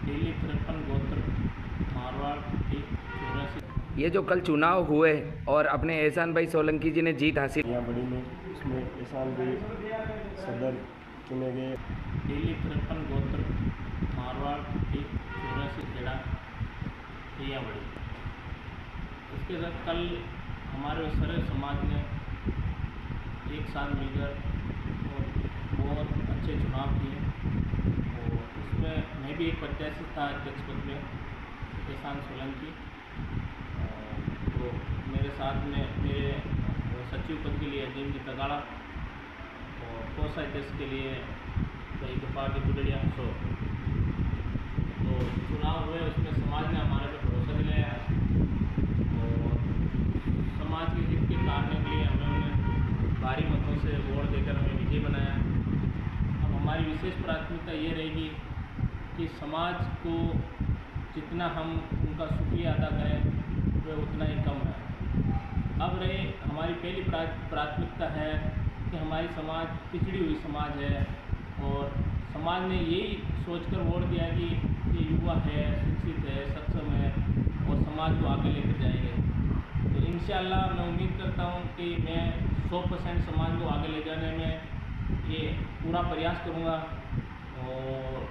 Daily 53 गोत्र मारवाड़ ठीक 84। ये जो कल चुनाव हुए और अपने एहसान भाई सोलंकी जी ने जीत हासिल यहाँ बड़ी में उसमें एहसान भाई सदर चुने गए। डेली 53 गोत्र मारवाड़ ठीक 84 खेड़ा यहाँ बड़ी। इसके साथ कल हमारे सर समाज ने एक साथ मिलकर और बहुत अच्छे चुनाव किए और उसमें मैं भी एक प्रत्याशी था अध्यक्ष पद में एहसान सोलंकी। तो मेरे साथ में मेरे सचिव पद के लिए अजीम जी तगाड़ा और कोषाध्यक्ष के लिए कई गोपाल की बुढ़िया सो। तो चुनाव हुए उसमें समाज ने हमारे पे भरोसा दिलाया और समाज के हित के कार्य के लिए हमें उन्हें भारी मतों से वोट देकर हमें विजयी बनाया। अब हमारी विशेष प्राथमिकता ये रहेगी कि समाज को जितना हम उनका शुक्रिया अदा करें वह उतना ही कम है। अब रहे हमारी पहली प्राथमिकता है कि हमारी समाज पिछड़ी हुई समाज है और समाज ने यही सोचकर वोट दिया कि ये युवा है, शिक्षित है, सक्षम है और समाज को आगे लेकर जाएंगे। तो इंशाअल्लाह मैं उम्मीद करता हूँ कि मैं 100% समाज को आगे ले जाने में ये पूरा प्रयास करूँगा और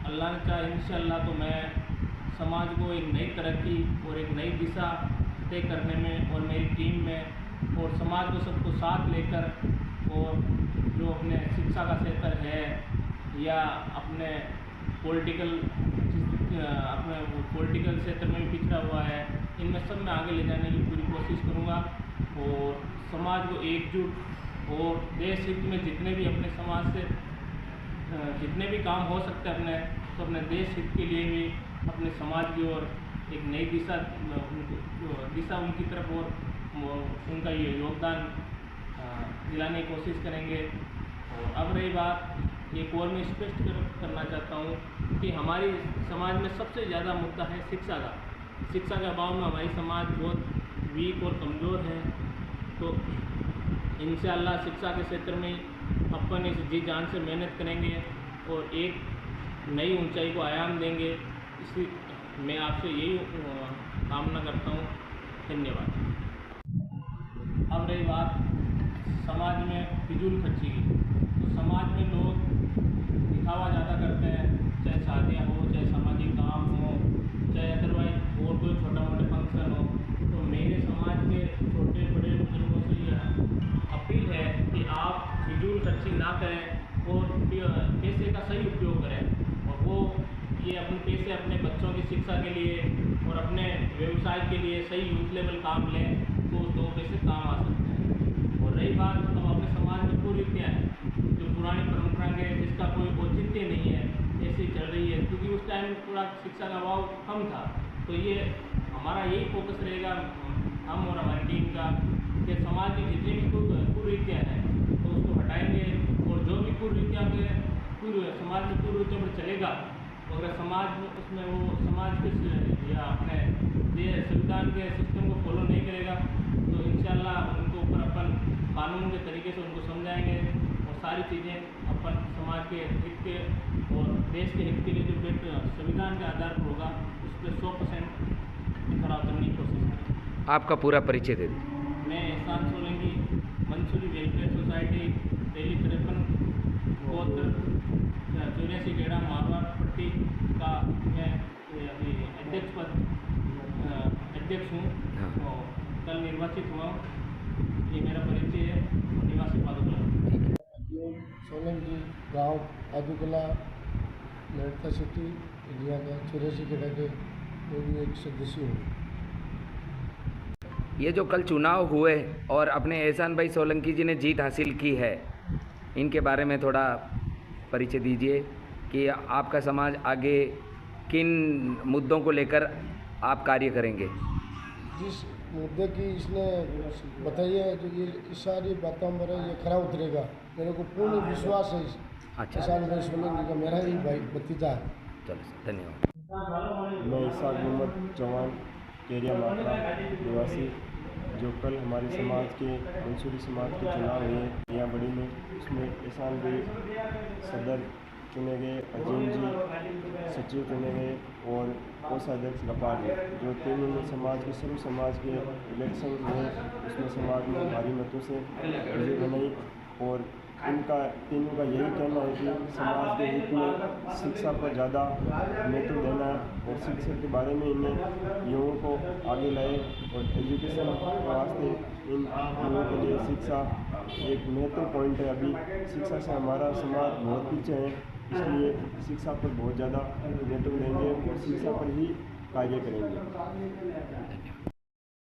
अल्लाह ने चाहे इंशाअल्लाह तो मैं समाज को एक नई तरक्की और एक नई दिशा तय करने में और मेरी टीम में और समाज को सबको साथ लेकर और जो अपने शिक्षा का क्षेत्र है या अपने पॉलिटिकल क्षेत्र में भी पिछड़ा हुआ है, इनमें सब में आगे ले जाने की पूरी कोशिश करूँगा और समाज को एकजुट और देश हित में जितने भी अपने समाज से जितने भी काम हो सकते हैं अपने तो अपने देश हित के लिए भी अपने समाज की ओर एक नई दिशा उनकी तरफ और उनका ये योगदान दिलाने की कोशिश करेंगे। और अब रही बात एक और मैं स्पष्ट करना चाहता हूँ कि हमारी समाज में सबसे ज़्यादा मुद्दा है शिक्षा का। शिक्षा के अभाव में हमारी समाज बहुत वीक और कमज़ोर है। तो इंशाअल्लाह शिक्षा के क्षेत्र में अपन इस जी जान से मेहनत करेंगे और एक नई ऊंचाई को आयाम देंगे। इसी मैं आपसे यही कामना करता हूँ। धन्यवाद। अब रही बात समाज में फिजूल खर्ची की, तो समाज में लोग दिखावा ज़्यादा करते हैं, चाहे शादियाँ हो, चाहे सामाजिक काम हो, चाहे अदरवाइज और कोई छोटा मोटा फंक्शन हो। तो मेरे समाज के छोटे बड़े बुजुर्गों से यह अपील है कि आप फिजूल खर्ची ना करें और पैसे का सही उपयोग करें और वो ये अपने पैसे अपने बच्चों की शिक्षा के लिए और अपने व्यवसाय के लिए सही यूथ लेवल काम लें तो 2 पैसे काम आ सकते हैं। और रही बात अब अपने समाज में कुरीतियाँ हैं जो पुरानी परंपरा के जिसका कोई औचित्य नहीं है ऐसी चल रही है, क्योंकि उस टाइम थोड़ा शिक्षा का अभाव कम था। तो ये हमारा यही फोकस रहेगा हम और हमारी टीम का कि समाज की जितनी भी कुरीतियाँ हैं तो उसको हटाएंगे और जो भी कुरीतियाँ के समाज में कुरीतियों पर चलेगा तो अगर समाज उसमें वो समाज के या अपने संविधान के सिस्टम को फॉलो नहीं करेगा तो इंशाअल्लाह उनको ऊपर अपन कानून के तरीके से उनको समझाएंगे और सारी चीज़ें अपन समाज के हित के और देश के हित के लिए जो संविधान के आधार पर होगा उस पर 100% खड़ा उतरने की कोशिश करेंगे। आपका पूरा परिचय दे दीजिए। मैं एहसान सोलंकी मंसूरी वेलफेयर सोसाइटी डेली 53 गोत्र 84 खेड़ा मारवाड़ पट्टी का मैं अभी अध्यक्ष हूँ और कल निर्वाचित हुआ हूँ। ये मेरा परिचय है। निवासी पादुकला सोलंकी गांव पादुकला लड़का सिटी इंडिया का 84 खेड़ा के भी एक सदस्य हूँ। ये जो कल चुनाव हुए और अपने एहसान भाई सोलंकी जी ने जीत हासिल की है, इनके बारे में थोड़ा परिचय दीजिए कि आपका समाज आगे किन मुद्दों को लेकर आप कार्य करेंगे। जिस मुद्दे की इसने बताई है जो ये सारी बातों पर ये खरा उतरेगा, मेरे को पूर्ण विश्वास है। अच्छा, एहसान भाई सोलंकी का मेरा ही भाई भतीजा है। चलो सर, धन्यवाद। मैं इसाक मोहम्मद चौहान केरिया मात्रा निवासी, जो कल हमारे समाज के मंसूरी समाज के चुनाव हुए यहाँ बड़ी में उसमें एहसान भाई सदर चुने गए, अजीम जी सचिव चुने गए और कोषाध्यक्ष लपाट जी, जो तीनों ने समाज के सर्व समाज के इलेक्शन में उसमें समाज में भारी मतों से विजय बनाई। और इनका तीनों का यही कहना है कि समाज के हित में शिक्षा पर ज़्यादा महत्व देना है और शिक्षा के बारे में इन्हें युवाओं को आगे लाए और एजुकेशन के वास्ते इन युवाओं के लिए शिक्षा एक महत्वपूर्ण पॉइंट है। अभी शिक्षा से हमारा समाज बहुत पीछे है, इसलिए शिक्षा पर बहुत ज़्यादा महत्व देंगे और शिक्षा पर ही कार्य करेंगे।